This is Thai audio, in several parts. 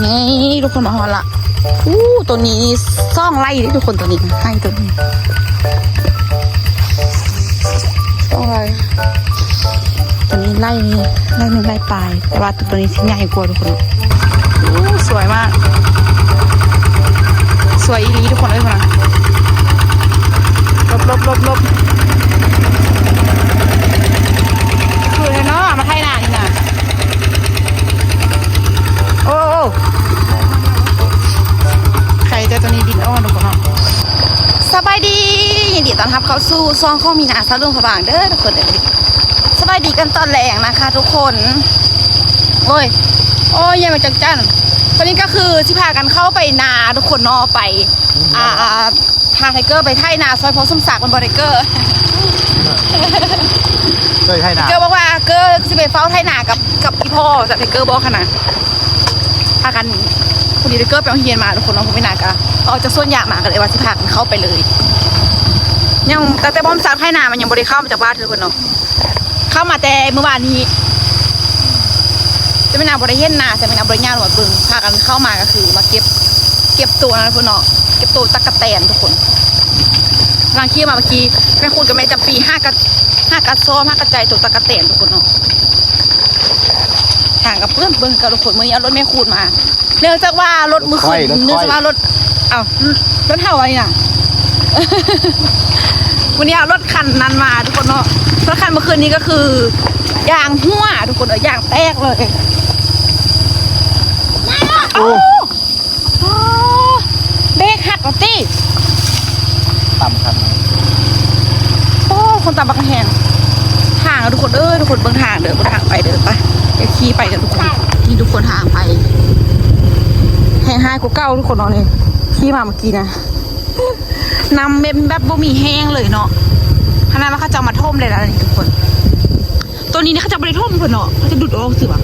นี่ทุกคนมาหอละตัวนี้ซ่องไล่ทุกคนตัวนี้ให้ตัวนี้ซ่องไล่ตัวนี้ไล่หนึ่งไล่ปลายแต่ว่าตัวนี้ชิ้นใหญ่กว่าทุกคนสวยมากสวยอีหลีทุกคนเลยค่ะลบคือเลยเนาะมาไทยนานนี่นะโอ้ใครเจอตัวนี้ดินอ้อนทุกคนเนาะสบายดียินดีต้อนรับเข้าสู่ซองข้อมีนาซาลุงสว่างเด้อทุกคนสบายดีกันตอนแรงนะคะทุกคนโอ้ยยังมาจังจันตอนนี้ก็คือที่พากันเข้าไปนาทุกคนเนาะไปพาไทเกอร์ไปไถนาซอยพอสมศักดิ์มันบริเกอร์เคยไถนาเกอร์บอกว่าเกอร์จะไปเฝ้าไถนากับพี่พ่อจากไทเกอร์บอกขนาดพากันคนดีไทเกอร์ไปเอาเฮียนมาทุกคนเนาะผมไม่นากะจะส่วนยากมากเลยว่าที่พากันเข้าไปเลยยังแต่พอสมศักดิ์ไถนามันยังบริเข้ามาจากบ้านทุกคนเนาะเข้ามาแต่เมื่อวานนี้จะไม่นาบริเห็นนาจะไม่นาบริญญาหรือว่าบึงพากันเข้ามาก็คือมาเก็บตัวนะทุกคนเนาะเก็บตัวตะกะแตนทุกคนกำลังขี่มาเมื่อกี้แม่คุณกับแม่จำปีห้ากระซ้อม5กระจายตัวตะกะแตนทุกคนเนาะห่างกับเพื่อนเบิ้งกับทุกคนเมื่อนี้เอารถแม่คูดมาเนื่องจากว่ารถมือคืนเนื่องจากว่ารถรถเท่าอะไรน่ะ วันนี้เอารถคันนั้นมาทุกคนเนาะรถคันเมื่อคืนนี้ก็คือยางหัวทุกคนยางแตกเลยเบรกหักแล้วตี้ต่ำครับคนตามบักแหงห่างทุกคนทุกคนเบิ่งห่างเด้อห่างไปเด้อไปเดี๋ยวขี่ไปกันทุกคนนี่ทุกคนห่างไปแห้งห้ากว่าเก้าทุกคนเนาะนี่ขี่มาเมื่อกี้นะนำเม็ดแบบบ่มีแห้งเลยเนาะขนาดว่าเขาจะมาท่มเลยนะนี่ทุกคนตัวนี้เนี่ยเขาจะไม่ได้ท่มเพื่อนเนาะเขาจะดุดออกสิวะ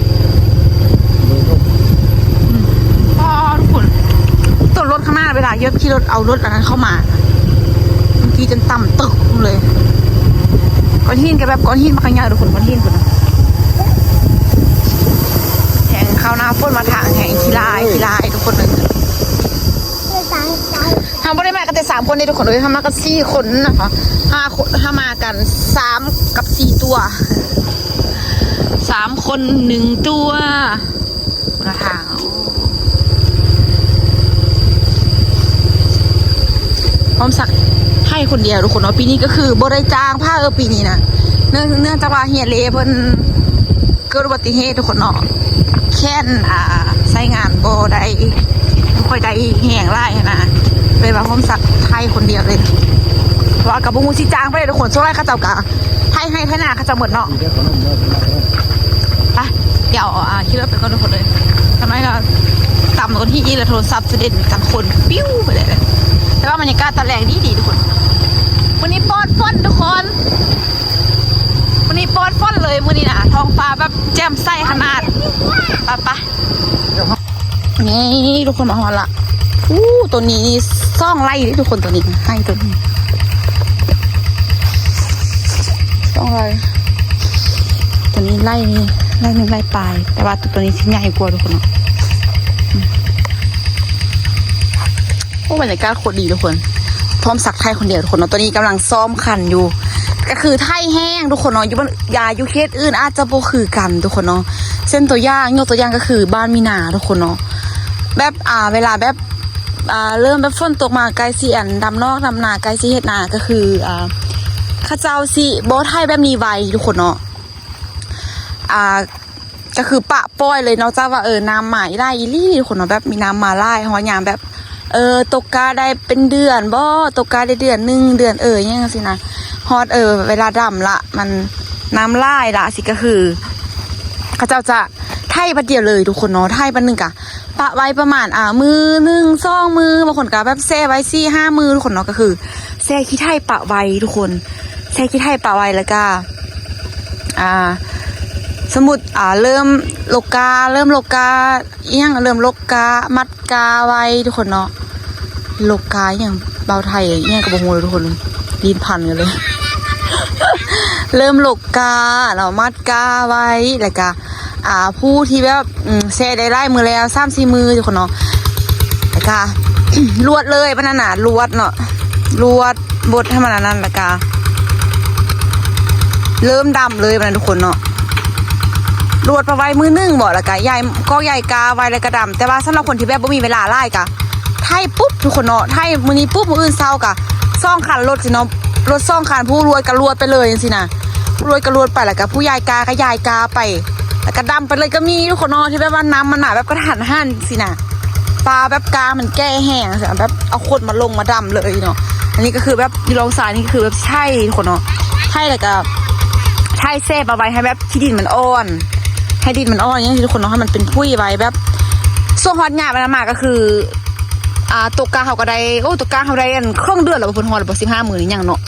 ทุกคนตัวรถข้างหน้าเวลาเยอะขี่รถเอารถอันนั้นเข้ามาเมื่อกี้จนต่ำตึกเลยก้อนหินกับแบบก้อนหินมาขยายทุกคนก้อนหินคนนะแห่งข้าวหน้าฝนมาทางแห่งขี้ลายทุกคนเลยทำบริมากันแต่3 คนเลยทุกคนเลยทำมากัน4 คนนะคะ5 คนทำมากัน3 กับ 4 ตัว3 คน 1 ตัวมาทางพร้อมสักให้คนเดียวทุกคนเนาะปีนี้ก็คือบริจางผ้าปีนี้นะเนื่องจากว่าเฮียเล่เพิ่นเกิดอุบัติเหตุทุกคนเนาะแค่นใช้งานบ่ได้ไม่ค่อยได้แห้งไล่นะเลยว่าพร้อมสักให้คนเดียวเลยเพราะกับบุ้งซีจางไปเลยทุกคนช่วงแรกข้าเจ้ากะให้หน้าข้าเจ้าหมดเนาะไปเดี๋ยวคิดว่าเป็นคนทุกคนเลยทำไมก็ต่ำกว่าที่อีเลยโทรศัพท์เสด็จต่างคนปิ้วไปเลยแต่ว่าบรรยากาศตอนแรกดีทุกคนวันนี้ปอดฟ้อนทุกคนวันนี้ปอดฟ้อนเลยวันนี้นะท้องฟ้าแบบแจ่มใสขนาดไปนี่ทุกคนมาหอละตัวนี้ซ่องไล่ทุกคนตัวนี้ให้ตัวนี้ซ่องไล่ตัวนี้ไล่หนึ่งไล่ปลายแต่ว่าตัวนี้ชิ้นใหญ่กว่าทุกคนบรรยากาศโคตรดีทุกคนพร้อมสักไทยคนเดียวทุกคนเนาะตอนนี้กำลังซ้อมขันอยู่ก็คือไทยแห้งทุกคนเนาะอยู่เคสอื่นอาจจะโบคือกันทุกคนเนาะเส้นตัวอย่างยกตัวอย่างก็คือบ้านมีนาทุกคนเนาะแบบเวลาแบบเริ่มแบบฝนตกมาไกลสีอันดำนอกดำนาไกลสีเฮ็ดนาก็คือข้าเจ้าสิโบไทยแบบนี้ไวทุกคนเนาะก็คือปะป้อยเลยเนาะจ้าว่าน้ำหมาไล่อีลี่ทุกคนเนาะแบบมีน้ำมาไล่หอยามแบบตกกาได้เป็นเดือนบ่ตกกาได้เดือน1 เดือนยังสินะฮอดเวลาดำละมันน้ำไล่ละสิก็คือเขาเจ้าจะไถประเดียวเลยทุกคนเนาะไถประนึงกะปะไว้ประมาณมือ1 2 มือบางคนก็แบบแช่ไว้4 5 มือทุกคนเนาะก็คือแช่ขี้ไถปะไว้ทุกคนแช่ขี้ไถปะไว้แล้วก็สมมุติเริ่มโลกายังเริ่มโลกามัดกาไว้ทุกคนเนาะโลกาอย่างเบาไทยอย่างกับโมโหเลยทุกคนลีนพันกันเลย เริ่มโลกาเรามัดกาไว้แล้วก็ ผู้ที่แบบแชร์ได้ไล่มือแล้ว3-4 มือทุกคนเนาะแล้วก็ ลวดเลยมันน่ะลวดเนาะลวดบดให้มันนั่นแล้วก็เริ่มดำเลยมันทุกคนเนาะลวดประไว้มือนึงบอกแล้วก็ใหญ่ก็ใหญ่กาไว้แล้วก็ดำแต่ว่าสำหรับคนที่แบบบ่มีเวลาไล่กะไทยปุ๊บทุกคนเนาะไทยมือนี้ปุ๊บมืออื่นเศร้ากะซ่องคันรถสิเนาะรถซ่องคันผู้รวยก็รวยไปเลยสินะผู้รวยก็รวยไปแล้วก็ผู้ยายกาก็ยายกาไปแล้วก็ดำไปเลยก็มีทุกคนเนาะที่แบบว่าน้ำมันหนาแบบกระหันหันสินะปลาแบบกามันแก้แห้งสิแบบเอาคนมาลงมาดำเลยเนาะอันนี้ก็คือแบบที่ลองสายนี่คือแบบใช่ทุกคนเนาะใช่แล้วก็ใช่เซฟเอาไว้ให้แบบที่ดินมันอ่อนให้ดินมันอ่อนอย่างที่ทุกคนเนาะให้มันเป็นพุ้ยไว้แบบส่วนฮอตงามันมาก็คือตกกาเขาก็ได้ตกกาเขาได้เครื่องเดือนหรือว่าผลฮอตหรือว่า15 มื้อนี่ยังเนาะ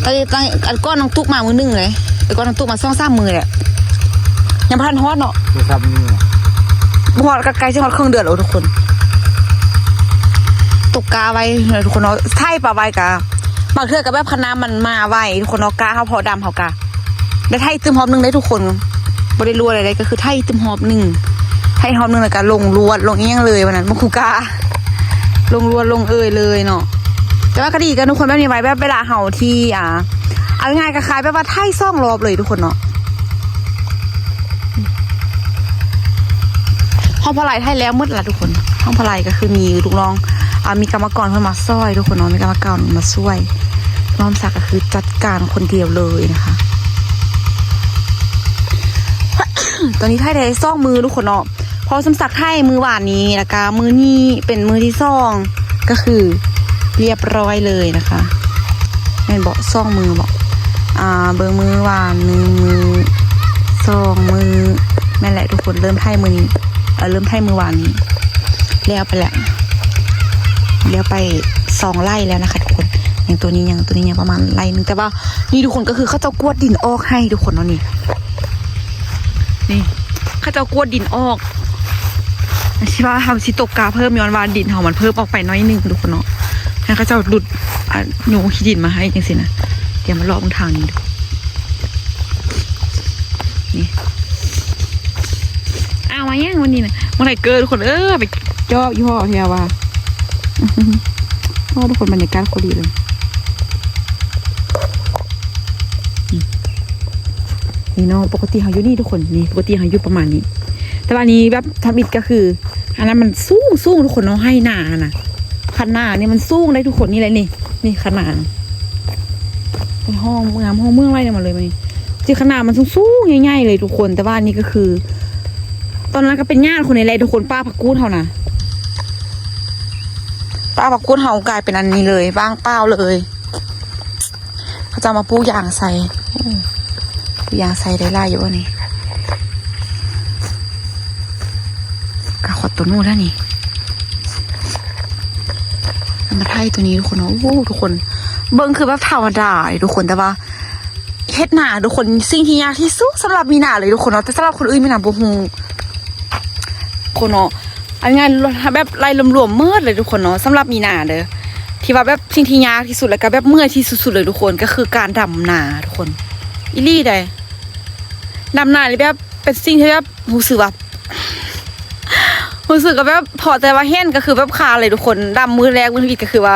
ตั้งอันก้อนน้องตุ๊กมามือนึงเลยแต่ก้อนน้องตุ๊กมา2-3 มื้อแหละยังพันฮอตเนาะคือครับนี่ฮอตใกล้จะฮอตเครื่องเดือนแล้วทุกคนตกกาไว้เลยทุกคนเนาะไถ่ปลาไว้กาบางเทื่อกับแบบคณะมันมาไว้ทุกคนเนาะกาเขาพอดำเขากาได้ไถ่ตึมหอมนึงได้ทุกคนบ่ได้รัวอะไรก็คือไถ่ตึมหอมนึงไถ่หอมนึงแล้วก็ลงรวดลงเอี้ยงเลยวันนั้นมันคือกาลงรวดลงเลยเนาะแต่ว่าก็ดีกันทุกคนแบบนี้ไว้แบบเวลาเห่าที่เอาง่ายคล้ายๆแบบว่าไถ่ซ่องรอบเลยทุกคนเนาะห้องพลายไถ่แล้วมืดละทุกคนห้องพลายก็คือมีลูกน้องมีกรรมกรเพิ่มมาซ้อยทุกคนเนาะมีกรรมกรมาช่วยน้อมศักดิ์ก็คือจัดการคนเดียวเลยนะคะ ตอนนี้ไถ่ได้ซ่องมือทุกคนเนาะพอสมศักดิ์ไถ่มือหวานนี้แล้วก็มือนี้เป็นมือที่ซ่องก็คือเรียบร้อยเลยนะคะแม่นบอกซ่องมือบอกเบอร์มือหวานมือซ่องมือแม่นแหละทุกคนเริ่มไถ่มือนี้เริ่มไถ่มือหวานนี้แล้วไปแหละแล้วไป2 ไร่แล้วนะคะทุกคนอย่างตัวนี้ยังประมาณไร่นึงแต่ว่านี่ทุกคนก็คือเขาจะกวดดินออกให้ทุกคนเนาะนี่เขาจะกวดดินออกชิว่าทำชิตกกาเพิ่มย้อนวานดินเขามันเพิ่มออกไปน้อยนึงทุกคนเนาะให้เขาจะหลุดโยงขี้ดินมาให้จังสินะเดี๋ยวมาลองทางนี้ดูนี่มาย่างวันนี้นะเมื่อไหร่เกิดทุกคนไปจอบยี่ห้อเทียว่าทุกคนบรรยากาศโคตรดีเลยนี่เนาะปกติเขาอยู่นี่ทุกคนนี่ปกติเขาอยู่ประมาณนี้แต่วันนี้แบบทำอิดก็คืออันนั้นมันสูงทุกคนเนาะให้หนานะขนาดนี่มันสูงได้ทุกคนนี่เลยนี่ขนาดเป็นห้องงามห้องเมืองไรเนี่ยมาเลยมันจีขนาดมันสูงง่ายๆเลยทุกคนแต่ว่านี่ก็คือตอนนั้นก็เป็นญาติคนในไรทุกคนป้าผักกูดเขานะป้าผักกูดเขากลายเป็นอันนี้เลยบ้างเปล่าเลยเขาจะมาปูยางใส่ปูยางใส่ได้ไล่อยู่วะนี่กระขดตัวนู้นท่านี่มาไทยตัวนี้ทุกคนโอ้ทุกคนเบิ้งคือแบบธรรมดาทุกคนแต่ว่าเฮ็ดหนาทุกคนสิ่งที่ยากที่สุดสำหรับมีหนาเลยทุกคนเนาะแต่สำหรับคนอื่นมีหนาบ่ฮู้คนเนาะอันงานแบบไล่รวมๆมืดเลยทุกคนเนาะสำหรับมีหนาเด้อที่ว่าแบบสิ่งที่ยากที่สุดแล้วก็แบบเมื่อยที่สุดๆเลยทุกคนก็คือการดำนาทุกคนอีลี่ได้ดำนาเลยแบบเป็นสิ่งที่แบบรู้สึกแบบแบบพอแต่ว่าเห็นก็คือแบบคาเลยทุกคนดำมือแรกมือที่ก็คือว่า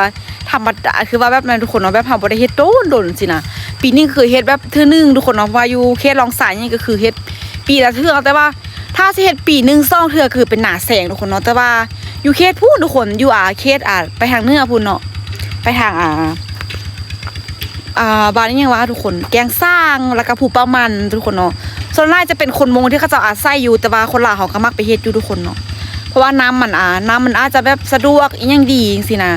ธรรมดาคือว่าแบบนั้นทุกคนเนาะแบบทำบ่ได้เฮ็ดโดนสินะปีนี้คือเฮ็ดแบบเทื่อนึงทุกคนเนาะว่าอยู่เขตลองสายนี่ก็คือเฮ็ดปีละเทื่อแต่ว่าถ้าสิเฮ็ดปีนึง2 เทื่อคือเป็นหนาแสงทุกคนเนาะแต่ว่าอยู่เขตพูนทุกคนอยู่เขตไปทางเหนือพูนเนาะไปทางบ้านนี้ยังว่าทุกคนแกงสร้างแล้วก็ผู้ประมันทุกคนเนาะส่วนใหญ่จะเป็นคนมงที่เขาจะอาศัยอยู่แต่ว่าคนลาวเขาก็มักไปเฮ็ดอยู่ทุกคนเนาะเพราะว่าน้ำมันอาจจะแบบสะดวกยังดีจังซี่นะ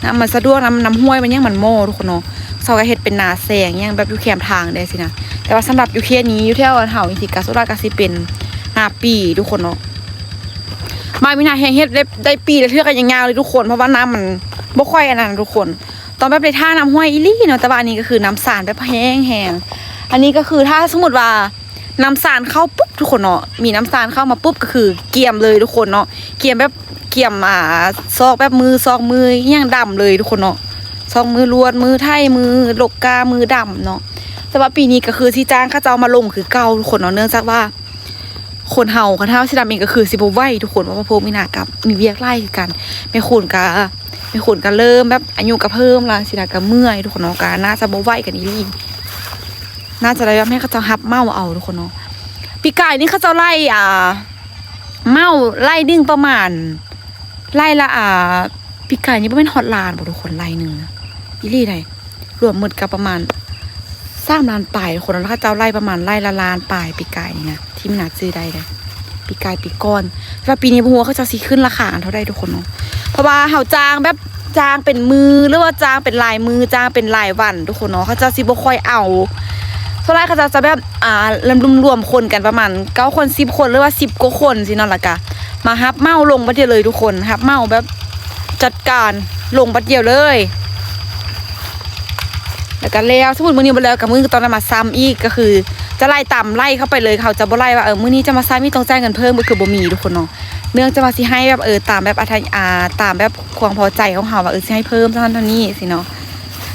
น้ำมันสะดวกน้ำห้วยมันยังมันโม่ทุกคนเนาะเขาก็เฮ็ดเป็นนาแสงยังแบบอยู่แคมทางได้สินะแต่ว่าสำหรับอยู่เขตนี้อยู่แถวเฮาอีสิกาสุราก็สิเป็นนาปีทุกคนเนาะมาวินาแห่งเฮ็ดได้ปีละเทื่อกันยาวๆเลยทุกคนเพราะว่าน้ำมันบ่ค่อยอันนั้นทุกคนตอนแบบในท่าน้ำห้วยอีลี่เนาะแต่ว่าอันนี้ก็คือน้ำสารแบบแห้งอันนี้ก็คือถ้าสมมติว่าน้ำสารเข้าปุ๊บทุกคนเนาะมีน้ำสารเข้ามาปุ๊บก็คือเกี่ยมเลยทุกคนเนาะเกี่ยมแบบเกี่ยมซอกแบบมือซอกมือย่างดำเลยทุกคนเนาะซอกมือลวดมือไทยมือหลกกามือดำเนาะแต่ว่าปีนี้ก็คือที่จ้างข้าเจ้ามาลงคือเก่าทุกคนเนาะเนื่องจากว่า คนเฮาคันเฮาสิดำเองก็คือสิบ่ไหวทุกคนว่าพวกมีหน้ากับมีเวียกไล่คือกันแม่คนก็เริ่มแบบอายุก็เพิ่มละสินะก็เมื่อยทุกคนเนาะก็น่าจะบ่ไหวกันอีหลีน่าจะได้แบบให้เขาเจ้าฮับเมาเอาทุกคนเนาะปีกายนี่เขาเจ้าไล่เมาไล่ดึงประมาณไล่ละปีกายนี่บ่แม่นฮอตล้านบ่ทุกคนไล่นึงอีหลีได้รวมหมดก็ประมาณ3 ล้านปลายทุกคนแล้วเขาเจ้าไล่ประมาณไล่ละล้านปลายปีกายนี่นะที่มันน่าซื้อได้เลยปีกายปีก่อนแล้วปีนี้บ่ฮู้ว่าเขาจะสิขึ้นราคาเท่าใดทุกคนเนาะเพราะว่าเฮาจ้างแบบจ้างเป็นมือหรือว่าจ้างเป็นรายมือจ้างเป็นรายวันทุกคนเนาะเขาจะสิบ่ค่อยเอาเท่าไรเขาจะแบบรวมคนกันประมาณ9 คน10 คนหรือว่า10 กว่าคนสิเนาะล่ะกะมาฮับเมาลงบัดเดียวเลยทุกคนฮับเมาแบบจัดการลงบัดเดียวเลยแล้วก็แล้วสมมุติมื้อนี้บ่แล้วกับมื้อตอนนั้นมาซ้ำอีกก็คือจะไล่ต่ำไล่เข้าไปเลยเขาจะบ่ไล่ว่ามื้อนี้จะมาซ้ำมีต้องจ่ายเงินเพิ่มก็คือบ่มีทุกคนเนาะเนื่องจะมาสิให้แบบตามแบบตามแบบความพอใจของเฮาว่าสิให้เพิ่มเท่านั้นเท่านี้สิเนาะ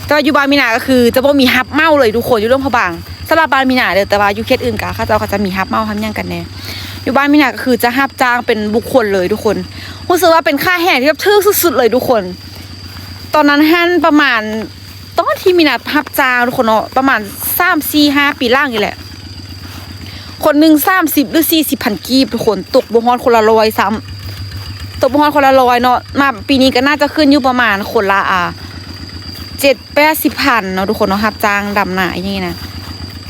แต่ว่าอยู่บ้านมีนาก็คือจะบ่มีฮับเมาเลยทุกคนอยู่ร่วมพะบางสำหรับบ้านมีนาเด้อแต่ว่าอยู่เขตอื่นเขาเจ้าก็จะมีฮับเมาทำหยังกันแน่อยู่บ้านมีนาก็คือจะฮับจ้างเป็นบุคคลเลยทุกคนรู้สึกว่าเป็นค่าแห่ที่แบบทึ่งสุดๆเลยทุกคนตอนนั้นฮั่นประมาณตอนที่มีนาฮับจ้างทุกคนเนาะประมาณ3-4-5 ปีล่างนี่แหละคนหนึ่ง30 หรือ 40,000 กีบทุกคนตกบ่ฮอดคนละ100ซ้ำตกบ่ฮอดคนละ100เนาะมาปีนี้ก็น่าจะขึ้นอยู่ประมาณคนละ7-80 พันเนาะทุกคนเนาะรับจ้างดำนาอย่างงี้นะ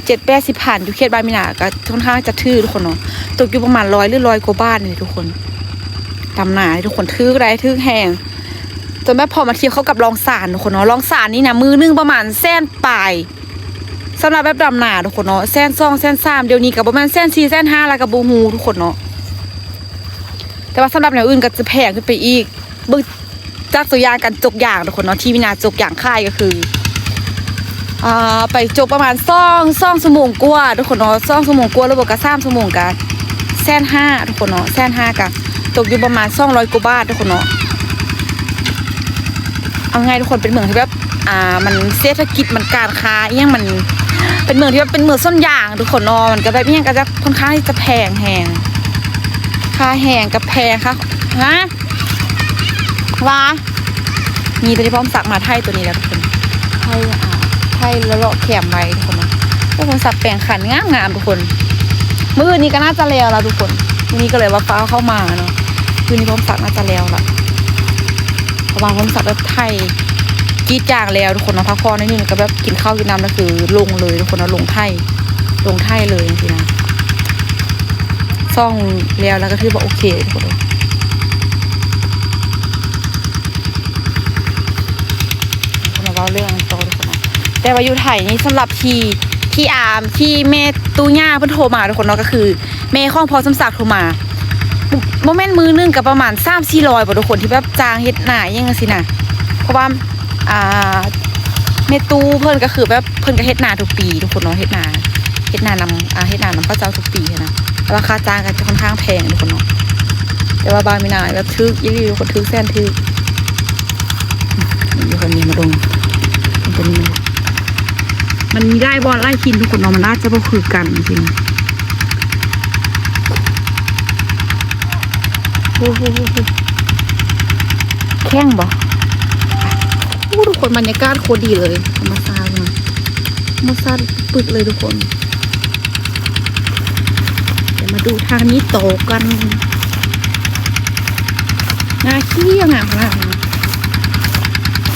7-80 พันอยู่เขตบ้านมีนาก็ค่อนข้างจะทื่อทุกคนเนาะตกอยู่ประมาณ100 หรือ100 กว่าบาทนี่ทุกคนดำนาทุกคนทื่อได้ทื่อแห้งจนแม่พอมาเทียบเข้ากับรองสารทุกคนเนาะรองสารนี่นะมือนึงประมาณ100,000 ปลายสำหรับแบบดำนาทุกคนเนาะ100,002 100,003เดี๋ยวนี้ก็ประมาณ104 105แล้วก็บ่ฮู้ทุกคนเนาะแต่ว่าสำหรับแนวอื่นก็จะแพงขึ้นไปอีกเบิ่งจากตัวอย่างกันจกอย่างทุกคนเนาะที่มีนาจกอย่างค่ายก็คือไปจกประมาณ2 ชั่วโมงกว่าทุกคนเนาะ2 ชั่วโมงกว่าแล้วบ่ก็3 ชั่วโมงก็105,000ทุกคนเนาะ105,000ก็ตกอยู่ประมาณ200 กว่าบาททุกคนเนาะเอาไงทุกคนเป็นเมืองที่แบบมันเศรษฐกิจมันการค้าอย่างมันเป็นเมืองที่แบบเป็นเมืองส้นยางทุกคนเนาะมันก็แบบอย่างก็จะค่อนข้างที่จะแพงแฮงค่าแหงกับแพงค่ะฮะว่ามีตัวที่พร้อมสักมาไทยตัวนี้แล้วทุกคนไทยแล้วเลาะแขมไว้ทุกคนนะพวกคนสักแปลงขันงามทุกคนมื้อนี้ก็น่าจะแล้วทุกคนมื้อนี้ก็เลยว่าฟ้าเข้ามาเนาะมื้อนี้พร้อมสักน่าจะแล้วละระหว่างพร้อมสักแบบไทยกีดจางแล้วทุกคนนะพักผ่อนนิดนึงก็แบบกินข้าวกินน้ำแล้วคือลงเลยทุกคนนะลงไทยเลยจริงๆนะซ่องแล้วก็ถือว่าโอเคทุกคนเล่าเรื่องโตทุกคนนะแต่ว่าอยู่ไทยนี่สำหรับที่แม่ตู้ย่าเพิ่นโทรมาทุกคนเนาะก็คือแม่ของพอสมศักดิ์โทรมาโมเมนต์มือนึงกับประมาณ300-400บ่ทุกคนที่แบบจ้างเฮ็ดหน้าอย่างนั้นสินะเพราะว่าแม่ตู้เพิ่นก็คือแบบเพิ่นก็เฮ็ดหน้าทุกปีทุกคนเนาะเฮ็ดหน้านำพระเจ้าทุกปีนะราคาจ้างก็จะค่อนข้างแพงทุกคนเนาะแต่ว่าบางมีนาแบบทึกอีหลีทุกคนทึกแสนทึกอยู่คนนี้มาลงตัวนี้มันมีได้บอลไล่กินทุกคนเนาะมันน่าจะบ่คือกันจริงโอ้โหแข้งบ่ทุกคนบรรยากาศโคตรดีเลยธรรมชาติปึกเลยทุกคนเดี๋ยวมาดูทางนี้โตกันน่าขี้ยังงามมาก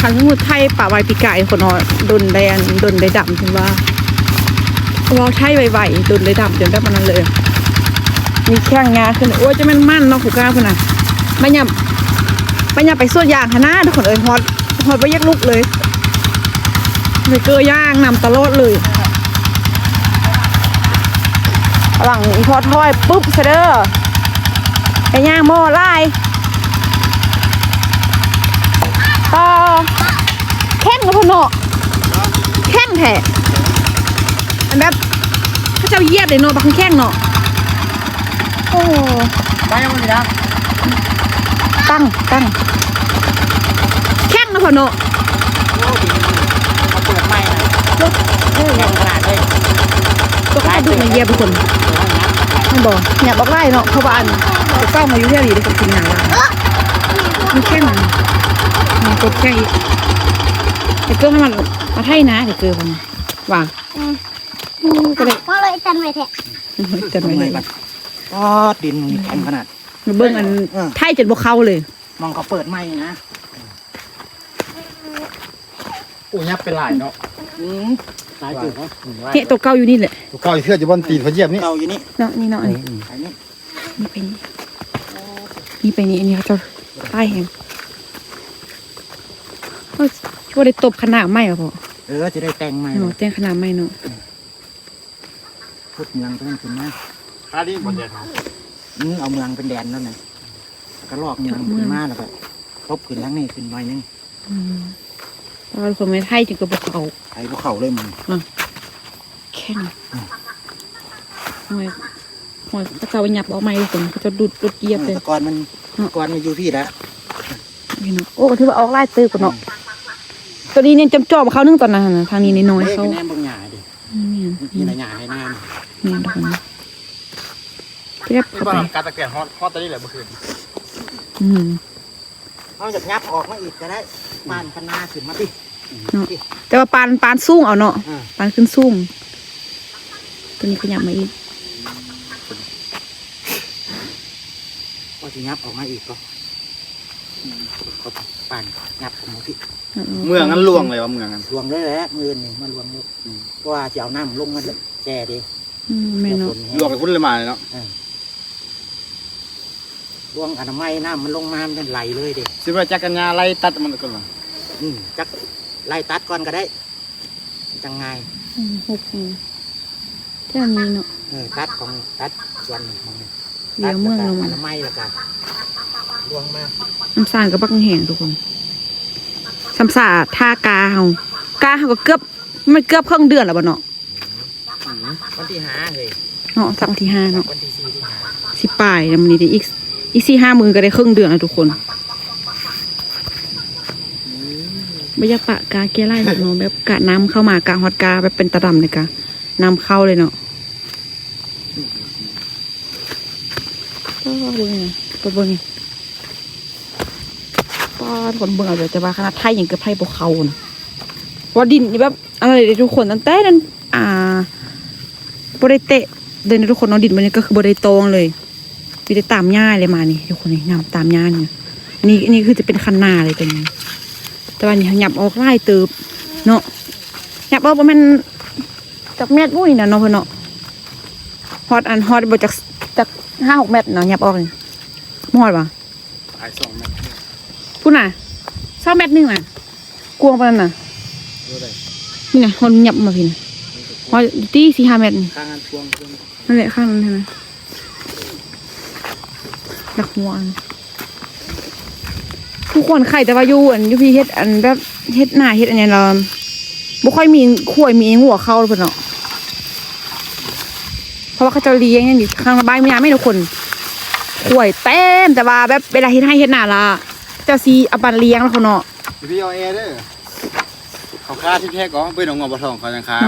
ทางงูไทยป่าไวปีกายคนนอดนได้ดำถึงว่าไทยไวๆดนได้ดำจนแบบนั้นเลยมีแข้งงาขึ้นโอ้ยจะมันเนาะขู่ก้าคนน่ะไม่ยับไปส่วนยางหน้าทุกคนฮอตไปยักลุกเลยไม่เกยย่างนำตลอดเลยหลังอีพอทอยปุ๊บเสด็จไปย่างหม้อไล่ต่อแข้งกับพนอแข้งแท้อันแบบเขาเจ้าเยียดเลยเนาะบังแข้งเนาะโอ้ไปยังไงนะตั้งแข้งนะพนอเขาเปิดไม้นะแข้งขนาดเลยก็ให้ดูในเยียบทุกคน ไม่บอกอยากบอกไล่เนาะเพราะว่าอันเจ้ามาอยู่ที่นี่ได้คนกินอย่างไรมันแค่นั้นมันกดแค่อีกแต่เกลือให้มันมาไทยนะแต่เกลือมันว่าก็ได้ เพราะเลยจันไว้แท้ จะไม่ ทำไง ได้ บัดก็ดินแข็งขนาด เบิ้งอันไทยจนบวเข้าเลย มองเขาเปิดไม้นะปูยับเป็นลายเนาะลายจุด เนี่ยตัวเก่าอยู่นี่แหละ ตัวเก่าเชื่อจะบนตีนเขาเหยียบนี่ เก่าอยู่นี่ เนาะนี่เนาะ อัน นี่ นี้ นี่ไปนี่นี่ไปนี่อันนี้เขาจะใต้แหงเขาช่วยได้ตบขนาดไม่หรอพ่อ จะได้แต่งไม้ เนาะแต่งขนาดไม่เนาะ พุดเมืองต้องขึ้นมา ค่าดีบนเดียน เอาเมืองเป็นแดนแล้วนะก็ลอกเมืองขึ้นมาแล้วก็ทบขึ้นทั้งนี้ขึ้นหน่อยนึง ตอนคนไม่ไทยจึงก็บอกเขา ไอ้พวกเขาเลยมึง แค่นั้นหอยเขาจะเอาหยับออกมาเลยคนเขาจะดูดเยียบเลย ตะกอนมันอยู่พี่แล้ว นี่เนาะโอ้ถือว่าออกไล่ตื้อกันเนาะตัวนี้เนี่ยจำจอบเขานึ่งตอนนั้นนะทางนี้น้อยๆเขา แนมบางหญ้าดิ นี่ มีหลายหญ้าให้น้ นี่ทุกคนพี่ได้ ที่ เข้า บ้า ไป นการตะเกียบฮอตตอนนี้แหละเมื่อคืน ำเอาจากงับออกมาอีกก็ได้บ้านพนาขึ้นมาพี่ เนาะแต่ว่าปานสูงเอาเนาะปานขึ้นสูงตัวนี้ขยับมาอีก ก็จะงับออกมาอีกก็ป่านงับออกมาพี่ เมืองนั้นลวงเลยวะเมืองนั้น ลวงได้แล้วมือนี่มันลวงลูกเพราะว่าจะเอาน้ำลงมาแช่ดิ แม่เนาะ ลวงไปพุ่นเลยมาเลยเนาะ ลวงอนามัยน้ำมันลงมามันไหลเลยดิ สิว่าจักรยานไล่ตัดมันก่อนมา จักไล่ตัดก่อนก็ได้จังไง หกแค่นี้เนาะ ตัดของตัดส่วนของ เดี๋ยวเมืองเรา อ มา นามัยแล้วกันลวงมา น้ำสานกับบักแห้งทุกคนซ้ำสาท่ากาเฮาก็เกือบมันเกือบครึ่งเดือนแล้วบ่เนาะ วันที่ห้าเลย เนาะสักวันที่5เนาะ วันที่สี่ที่ห้า สิปลายแล้วมันนี่ได้อีก4-5 มื้อก็ได้ครึ่งเดือนแล้วทุกคนบรรยากาศกาเกไล่เนาะแบบกะน้ำเข้ามากะฮอดกาแบบเป็นตะดำเลยกะน้ำเข้าเลยเนาะก็เบิ่งไงก็เบิ่งไงป้าคนเบิ่งเอาเดี๋ยวจะว่าขนาดไทยอย่างกับไทยบ่เข้านะว่าดินนี่แบบอะไรเด้ทุกคนตั้งแต่นั้นบ่ได้เตะเดินทุกคนเนาะดินมันนี่ก็คือบ่ได้ตรงเลยมีแต่ตามหญ้าเลยมานี่ทุกคนนี่น้ำตามหญ้านี่นี่คือจะเป็นคันนาเลยตรงนี้แต่ว่านี่หยับออกไล่เติบเนาะหยับออกประมาณจากเมตรวุ้ยนะเนาะเพิ่นเนาะฮอดบ่จาก5-6 เมตรเนาะหยับออกนี่บ่ฮอดป่ะ ไอ้2 เมตร พูดน่ะ20 เมตรนึงน่ะกวางปานนั้นน่ะ ดูเลย นี่น่ะฮอดหยับมาพี่น่ะฮอดตี4-5 เมตรนี่ ข้างนั้นช่วง นั่นแหละข้างนั้นใช่ไหมดักหัวอันทุกคนไข่แต่ว่าอยู่พี่เฮ็ดอันแบบเฮ็ดหน้าเฮ็ดอันนี้เราบ่ค่อยมีข่วยมีหัวเข้าเพิ่นเนาะเพราะว่าเขาจะเลี้ยงอย่างนี้ข้างบ้านไม่ทุกคนข่วยเต็มแต่ว่าแบบเวลาเฮ็ดให้เฮ็ดหน้าละเจ้าซีเอาปันเลี้ยงแล้วเขาเนาะ พี่เอาเด้อเขาฆ่าที่แท้ก็เป็นของงอบ่ทองเขาจังค้า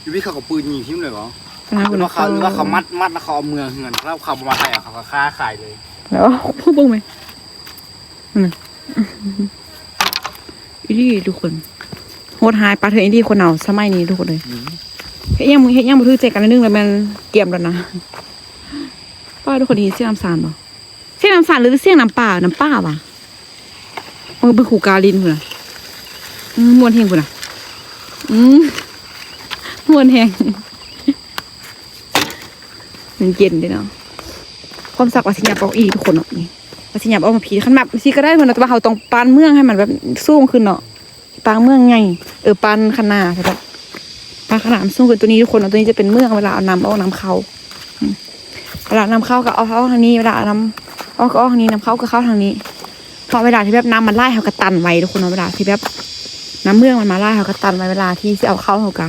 อยู่พี่เขาก็ปืนยิงทิ้งเลยก็หรือว่าเขามัดแล้วเขาเอาเมืองเงินแล้วเขามาไทยเขาก็ฆ่าขายเลย แล้วพูดบ้างไหมอีนี่ทุกคนโหดหายปลาเถื่อนอีนี่คนเอาสมัยนี้ทุกคนเลยเฮ็ดยังบ่ถือใจกันนิดนึงแล้วมันเตรียมแล้วนะป้าทุกคนดีเสียงน้ำสารบ่เสียงน้ำสารหรือเสียงน้ำป่าว่ะมันเป็นขู่กาลินพุ่นน่ะมวนแหงพุ่นน่ะมวนแหงมันเย็นด้วยเนาะความสักว่าสิหยับออกอีกทุกคนเนาะนี่ว่าสิหยับออกมาผีขันแบบสิก็ได้เหมือนแต่ว่าเขาต้องปานเมืองให้มันแบบสูงขึ้นเนาะปานเมืองไงปานขนาดใช่ปะปานขนาดมันสูงขึ้นตัวนี้ทุกคนเนาะตัวนี้จะเป็นเมืองเวลาเอาน้ำออกน้ำเข้าเวลาน้ำเข้าก็เอาเข้าทางนี้เวลาน้ำออกก็ออกทางนี้น้ำเข้าก็เข้าทางนี้เพราะเวลาที่แบบน้ำมันไล่เขาก็ตันไว้ทุกคนเนาะเวลาที่แบบน้ำเมืองมันมาไล่เขาก็ตันไว้เวลาที่จะเอาเข้าเขาก็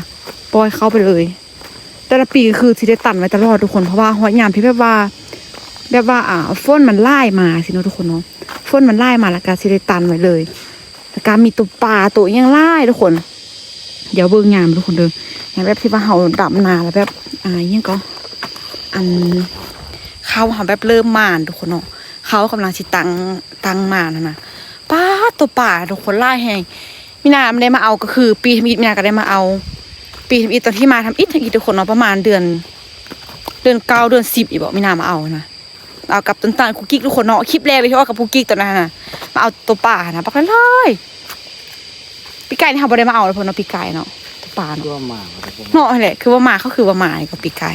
ปล่อยเข้าไปเลยแต่ละปีคือที่ได้ตันไว้ตลอดทุกคนเพราะว่าหัวยามที่แบบว่าฝนมันไล่มาสิเนาะทุกคนเนาะฝนมันไล่มาแล้วก็สิได้ตันไว้เลยแล้วก็มีตัวปลาตัวยังไล่ทุกคนเดี๋ยวเบิ่งงามทุกคนเด้ออย่างแบบที่ว่าเฮาดำนาแล้วแบบยังก็ เขาหาแบบเริ่มมานทุกคนเนาะเขากำลังสิตังมานั่นน่ะป้าตัวป่าทุกคนไล่แหงมีนาไม่ได้มาเอาก็คือ ปีทำอิฐมีนาก็ได้มาเอา ปีทำอิฐตอนที่มาทำอิฐทุกคนเนาะประมาณเดือน9 เดือน 10อีกบอกมีนามาเอานะเอากับต้นตาลคุกกิ๊กทุกคนเนาะคลิปแรกเลยที่ว่ากับคุกกิ๊กตอนนั้นน่ะมาเอาตัวป่านะปักเลยปีไก่นี่เขาไม่ได้มาเอาเลยเพราะเนาะปีไก่เนาะตัวป่าเนาะ ตัวหมาครับผม เนาะแหละคือว่าหมาเขาคือว่าหมากับปีไก่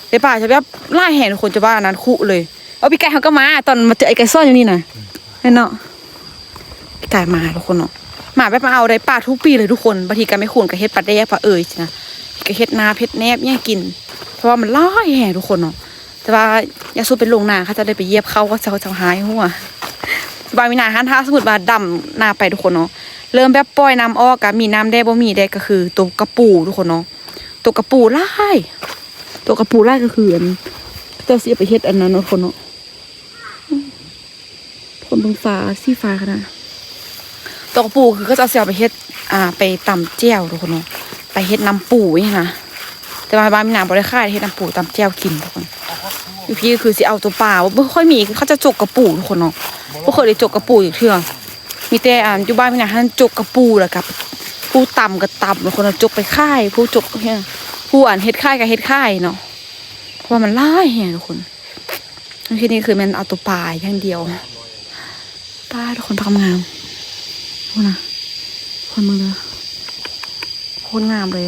เดี๋ยวป่าจะแบบไล่แห่ทุกคนจะว่านั้นคุเลยเอาปีไก่เขาก็มาตอนมาเจอไอ้ไก่ซ่อนอยู่นี่นะเนาะปีไก่มาทุกคนเนาะหมาแบบมาเอาได้ป่าทุกปีเลยทุกคนบางทีก็ไม่คุ้นกับเฮ็ดปลาแดกปลานะก็เฮ็ดนาเพชรแนบเนี่ยกินเพราะว่ามันไล่แห่ทุกคนเนาะแต่ว่ายาสูบเป็นโรงนาเขาจะได้ไปเย็บเขาก็จะหายหัวสบายมีนาฮันท้าสมมติว่าดำนาไปทุกคนเนาะเริ่มแบบปล่อยน้ำออกกับมีน้ำได้บ่มีได้ก็คือตัวกระปูทุกคนเนาะตัวกระปูไล่ก็คืออันเจ้าเสียไปเฮ็ดอันนั้นเนาะคนเนาะคนบนฟ้าสีฟ้าขนาดตัวกระปูคือก็จะเสียไปเฮ็ดไปตำแจ่วทุกคนเนาะไปเฮ็ดน้ำปูนี่นะแต่ว่าบ้านมีนาบ่ได้ค่ายเฮ็ดน้ำปูตำแจ่วกินทุกคนพี่คือสิเอาตัวเปล่าไม่ค่อยมีเขาจะจกกระปูทุกคนเนาะไม่เคยได้จกกระปูอยู่เทื่อมีแต่อยู่บ้านมีนาท่านจกกระปูแหละครับผู้ต่ำกับต่ำทุกคนจกไปค่ายผู้จกเนี่ยผู้เฮ็ดค่ายกับเฮ็ดค่ายเนาะเพราะว่ามันไล่แห่ทุกคนที่นี่คือมันเอาตัวปลาอย่างเดียวปลาทุกคนทำงามโอ้นะคนมึงเลยโคตรงามเลย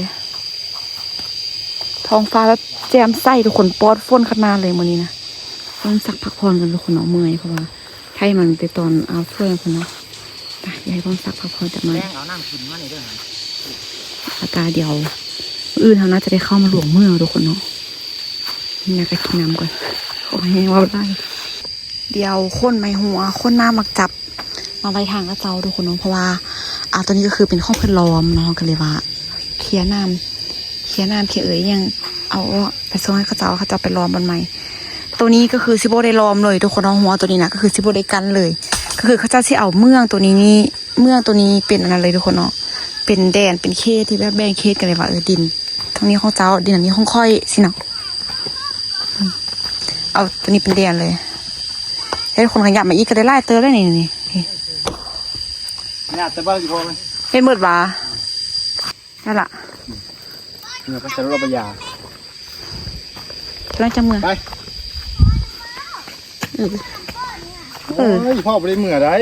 ท้องฟ้าแบบแจ่มใสทุกคนปอดฝนขนาดเลยมื้อนี้นะต้องสักพักผ่อนกันทุกคนเนาะเมื่อยเพราะว่าให้มันไปตอนเอาเฟื่องคนเนาะอยากให้ต้องสักพักผ่อนจากมัน แป้งเอาน้ำกินมานี่เด้อ อากาเดียวอื่นทางน่าจะได้เข้ามาหลวงเมืองทุกคนเนาะนี่นะก็กินน้ำก่อนขอให้ว่าได้เดี๋ยวข้นไม้หัวข้นหน้ามักจับมาไว้ทางกระเจ้าทุกคนเนาะเพราะว่าตัวนี้ก็คือเป็นข้องเพิ่นล้อมเนาะก็เลยว่าเคลียร์น้ำเคลียร์ยังเอาไปส่งให้กระเจ้าไปล้อมบนไม้ตัวนี้ก็คือซิโบได้ล้อมเลยทุกคนเนาะหัวตัวนี้นะก็คือซิโบได้กันเลยก็คือเขาจะสิเอาเมืองตัวนี้เป็นอะไรเลยทุกคนเนาะเป็นแดนเป็นเขตที่แบบแบ่งเขตกันเลยว่าดินทั้งนี้ของเจ้าดินอันนี้ของค่อยสินะเอาตัวนี้เป็นแดนเลยให้คนขยับมาอีกก็ได้ไล่เตอร์ได้นี่เนี่ยแต่บ้านอยู่พอไหม เป็นมืดว่านั่นล่ะ เนี่ยก็จะรบยา แล้วจะเมือง ไปโอ้ยพ่อไปได้เหมือได้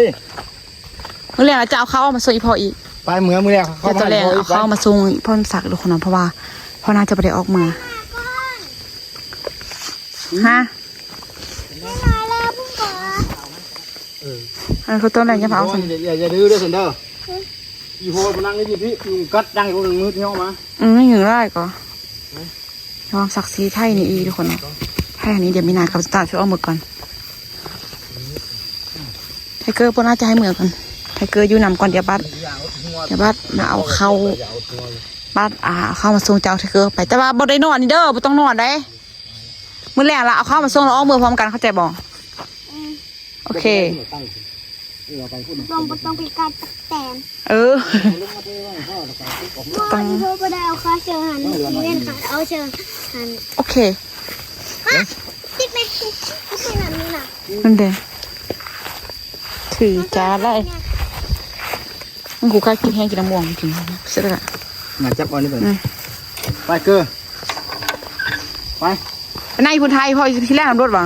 เมื่อแรงจะเอาเขาเอามาส่งอีพออีก ไปเหมือมือแรก จะตอนแรกเอาเขามาส่งพ่อสักทุกคนเนาะเพราะว่าพ่อน่าจะไปได้ออกมาฮะอันเขาต้นอะไรจะเผาสิ อย่าดื้อด้วยสันเด้ออีโพมานั่งนี่พี่ลุงกัดดังอยู่ตรงมือที่ห้องมา ไม่อยู่ได้ก็ลองสักสีไทยนี่อีทุกคนเนาะไทยอันนี้เดี๋ยวมีนากับสตาร์ช่วยเอามือก่อนไทเกอร์พวกน่าจะให้มือก่อนไทเกอร์อยู่นำก่อนเดี๋ยวบัดมาเอาเข้าบัดเข้ามาส่งเจ้าไทเกอร์ไปแต่ว่าบ่ได้นอนนี่เด้อบ่ต้องนอนได้มื้อแรกละเอาเข้ามาส่งแล้วเอามือพร้อมกันเข้าใจบ่โอเคต้องไปการตักแตนต้องโทรไปได้เอาค่าเชิญหันเล่นค่ะเอาเชิญหัน โอเค ติดไหมไม่ใช่แบบนี้นะ นั่นเด้ถือจานได้มันกูกล้ากินแห้งกินน้ำม่วงกินเสร็จแล้ว งานจับเอานี่ไปเกอร์ไป นายคนไทยพอที่แรกรถวะ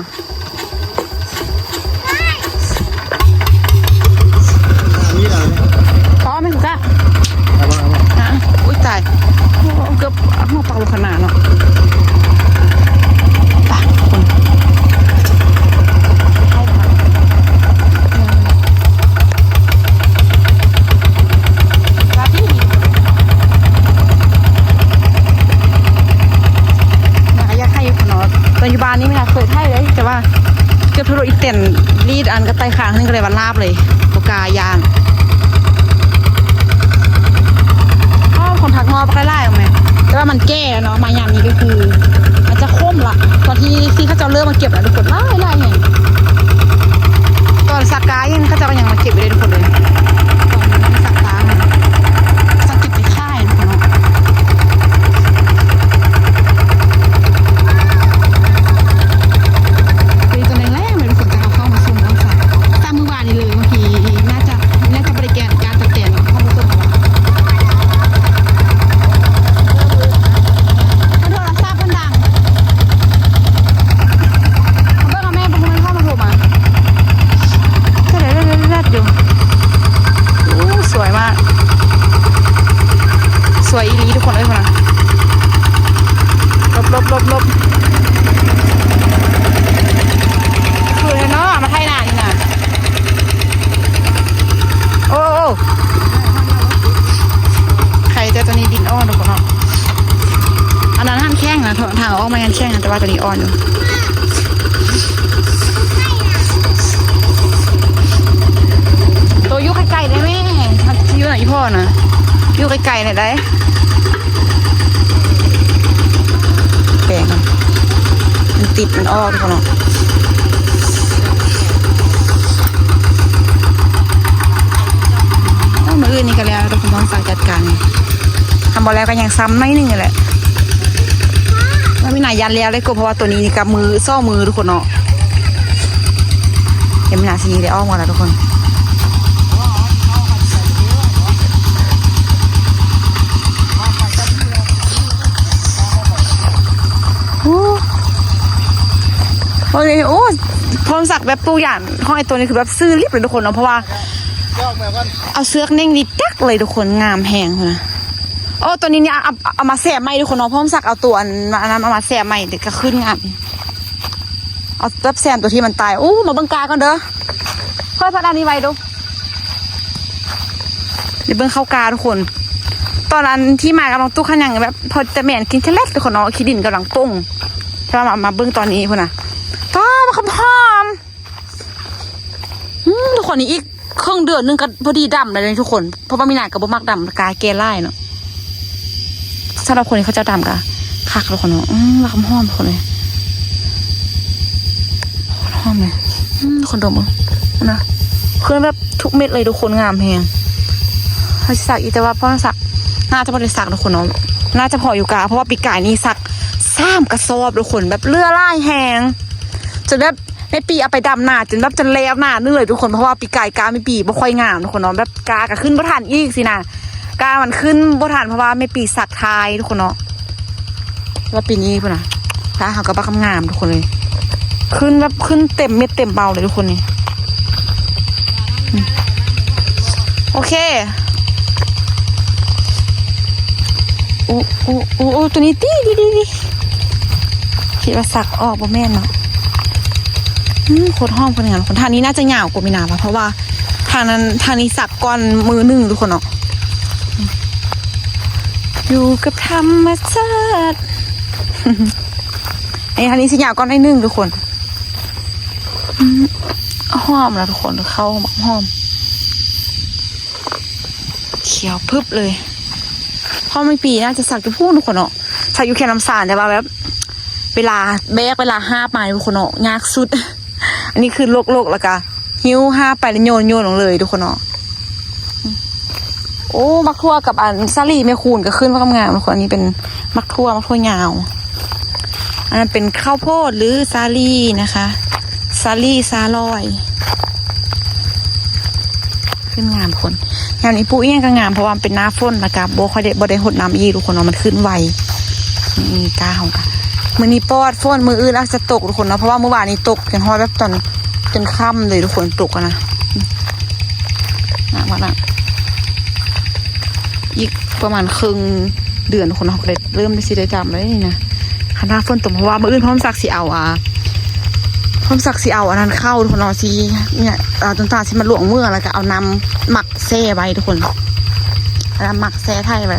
พอไหมคุณก้าอุ้ยตายเกือบหัวปากลูกขนาดเนาะป่ะคนปัจจุบันนี้ไม่น่าเคยไทยเลยแต่ว่าเก็บทุรอีเต็นรีดอันก็ไต่ค้างนี่ก็เลยวันลาบเลยปกายานก็คนทักงอไปไล่ออกไหมแต่ว่ามันแก่เนาะมายามนี้ก็คือมันจะคมละตอนที่เขาจะเริ่มมาเก็บแล้วทุกคนไล่ไงตอนสักกายังเขาจะยังมาเก็บไปเลยทุกคนเลยตอนสักกาสักเก็บไปค่ายทุกคนเนาะ ว่าตัวนี้อ่อนอยู่ตัวยุไก่ได้ไหมทับยุหน่อยพ่อนะยุไก่หน่อยได้แปลงมันติดมันออกทุกคนเนาะต้องมืออื่นนี่กันแล้วทุกคนต้องสั่งจัดการทำบอลแล้วก็ยังซ้ำไม่หนึ่งแหละไม่น่ายันแล้วเลยก็เพราะว่าตัวนี้นี่กับมือซ่อมือทุกคนเนาะเห็นไหมหนาสีได้ออกมาแล้วทุกคนโอ้ยโอ้พรสักแบบตัวอย่างห้อยตัวนี้คือแบบซื้อรีบเลยทุกคนเนาะเพราะว่าเอาเสื้อเน่งดิจักเลยทุกคนงามแหงคนนะโอ้ตัวนี้เนี่ยเอามาแสบใหม่ทุกคนเนาะพรสักเอาตัวอันนั้นเอามาแสบใหม่เด็กก็ขึ้นงามเอาตับแซมตัวที่มันตายอู้มาบังกาก่อนเด้อค่อยพัดอันนี้ไว้ดูเดี๋ยวเบิ่งเข้ากาทุกคนตอนนั้นที่มากำลังตู้ขันยังแบบพอจะแม่นกินแค่เล็กทุกคนเนาะขี้ดินกำลังปุ้งถ้ามาเบิ่งตอนนี้พุ่นน่ะต้ามาคำพอมทุกคนนี้อีกครึ่งเดือนนึงก็พอดีดำเลยทุกคนเพราะว่ามีหนากับบ่มักดำกายเกล่ายเนาะสำหรับคนนี้เขาจะดำกะคักทุกคนเนาะมาคำหอมทุกคนเลยหอมเลยทุกคนดมนะคือแบบทุกเม็ดเลยทุกคนงามแพงเขาสักอีแต่ว่าพ่อสักน่าจะพอได้สักทุกคนเนาะน่าจะพออยู่กาเพราะว่าปีกายนี้สัก3 กระสอบทุกคนแบบเลือดไล่แหงจนแบบในปีเอาไปดำหน้าจนแบบจนแล้วหน้านึกเลยทุกคนเพราะว่าปีกายกาไม่ปีบ่ค่อยงามทุกคนเนาะแบบกากะขึ้นบ่ทันอีกสินะกามันขึ้นบ่ทันเพราะว่าไม่ปีสักทายทุกคนเนาะว่าปีนี้พุ่นน่ะตาเขาก็บักงามทุกคนเลยขึ้นแบบขึ้นเต็มเม็ดเต็มเบาเลยทุกคนนี่โอเคโอ้ตัวนี้ดีคิดว่าสักออกบ่แม่นเนาะโคตรห้อมคนงานคนทางนี้น่าจะยาวกว่ามีนาเพราะว่าทางนี้สักก้อนมือหนึ่งทุกคนเนาะอยู่กับธรรมชาติไอ้ทางนี้สิยาวก้อนให้หนึ่งทุกคนหอมแล้วทุกคนเข้าหอมเขียวพึบเลยพอไม่ปีน่าจะสักจะพูดทุกคนเนาะสักอยู่แค่น้ำสารแต่ว่าแบบเวลาห้ามาทุกคนเนาะยากสุดอันนี้คือโลกแล้วก็หิ้วห้าไปแล้วโยนลงเลยทุกคนเนาะโอ้มักทั่วกับอันซาลี่ไม่คูนก็ขึ้นมาทำงานทุกคนอันนี้เป็นมักทั่วยาวอันนั้นเป็นข้าวโพดหรือซาลี่นะคะซาลี่ซาลอยขึ้นงามคนงานนี้ปูเอี้ยงก็งามเพราะว่าเป็นหน้าฝนแล้วก็บ่ค่อยได้หดน้ำอีทุกคนเนาะมันขึ้นไวนี่กาของกันมือนี้ปอดฝนมืออื่นอาจจะตกทุกคนเนาะเพราะว่าเมื่อวานนี้ตกจนฮอดแบบจนค่ำเลยทุกคนตกนะมาละอีกประมาณครึ่งเดือนทุกคนเนาะก็เลยเริ่มได้จำเลยนี่นะหน้าฝนตกเพราะว่ามืออื่นพร้อมสักสีเอาอันนั้นเข้าทุกคนเนาะสีเนี่ยจนตาสิมันหลวงเมื่อแล้วก็เอาน้ำหมักแซ่ไว้ทุกคนน้ำหมักแซ่ไทยไว้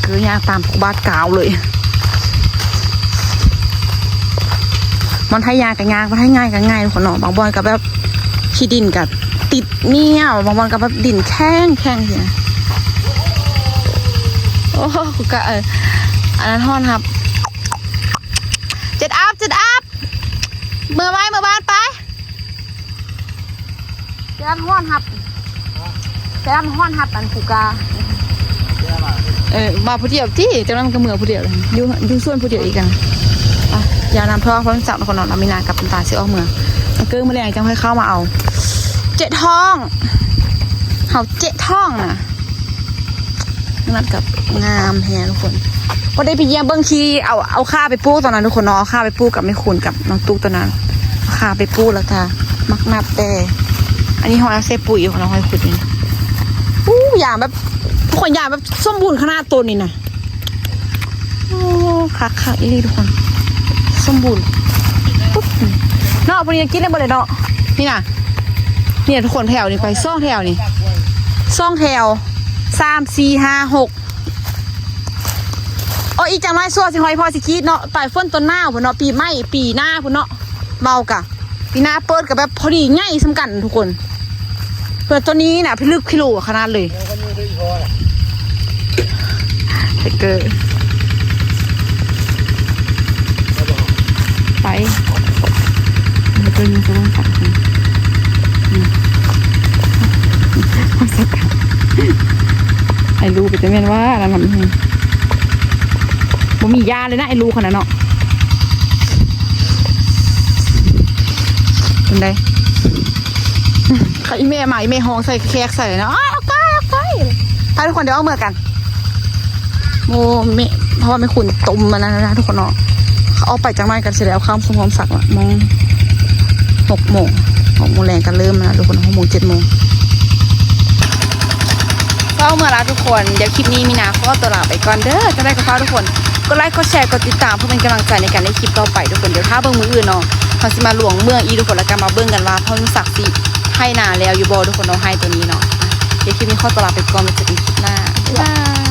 คือยากตามพวกบาดกาวเลยมันให้ยากกับยากมันให้ง่ายกับง่ายทุกคนเนาะบางบอลกับแบบขี้ดินกับติดเนี่ยบางบอลกับแบบดินแข้งสินะโอ้ก็อันนั้นท่อนครับเจ็ดอัพเมื่อบ้านไปเจ็ดอัพห้อนครับอันผูกามาผู้เดียวที่จะนั่งกับเมือผู้เดียวเลยอยู่ส่วนผู้เดียวอีกกันยานำเพราะจับคนนอนมีนากับตาเสียออกเมืองเกิ้งมาแรงจังค่อยเข้ามาเอาเจ็ดท้องเขาเจ็ดท้องนะนัดกับงามแฮทุกคนก็ได้ไปเยี่ยมเบื้องที่เอาข้าไปปูตอนนั้นทุกคนเนาะข้าไปปูกับไม่คูนกับน้องตุ๊กตอนนั้นข้าไปปูแล้วค่ะมักนับแต่อันนี้หอยเซปุ๋ยของน้องหอยขุดนี่อย่างแบบทุกคนอย่างแบบสมบูรณ์ขนาดตัวนี้นะโอ้คักอีลี่ทุกคนสมบูรณ์ปุ๊บเนาะพอดีกินได้หมดเลยเนาะนี่นะเนี่ยทุกคนแถวนี่ไปซ่องแถวนี่ซ่องแถว 3 4 5 6โอ้อีจังน้อยซัวสิหอยพอสิคิดเนาะต่อยฝนต้นหน้าพุ่นเนาะปีใหม่ปีหน้าพุ่นเนาะเบากะปีหน้าเปิดกับแบบพอดีง่ายสำคัญทุกคนเพื่อตัวนี้น่ะพิลึกพิโลขนาดเลยเกิดไปมันเป็นยังไงบ้างครับไอ้ลูกไปจะเม่นว่าอะไรแบบนี้มันมียาเลยนะไอ้ลูกขนาดเนาะเป็นไงอีเมย์มาอีเมย์ห้องใส่แขกใส่เนาะเอาไปถ้าทุกคนเดี๋ยวเอาเมื่อกันโมเมเพราะว่าไม่ขุนตุ่มมันนะทุกคนเนาะเขาเอาไปจากไม้กันเสร็จแล้วข้ามสมพรมสักละมอง6 โมงแรงกันเริ่มนะทุกคน6 โมง 7 โมงก็เมื่อแล้วทุกคนเดี๋ยวคลิปนี้มีนาก็ตัวลาไปก่อนเด้อจะได้กับฟ้าทุกคนกดไลค์กดแชร์กดติดตามเพื่อเป็นกำลังใจในการได้คลิปต่อไปทุกคนเดี๋ยวถ้าเบิ้งมืออื่นเนาะเขาสิมาหลวงเมืองอีทุกคนแล้วกันมาเบิ้งกันว่าพ่อนุ่ศักดิ์สิให้นาแล้วอยู่บ่ทุกคนเนาะให้ตัวนี้เนาะเดี๋ยวคลิปนี้ข้อตัวลาไปก่อนไปเจอกันคลิปหน้าบ๊ายบาย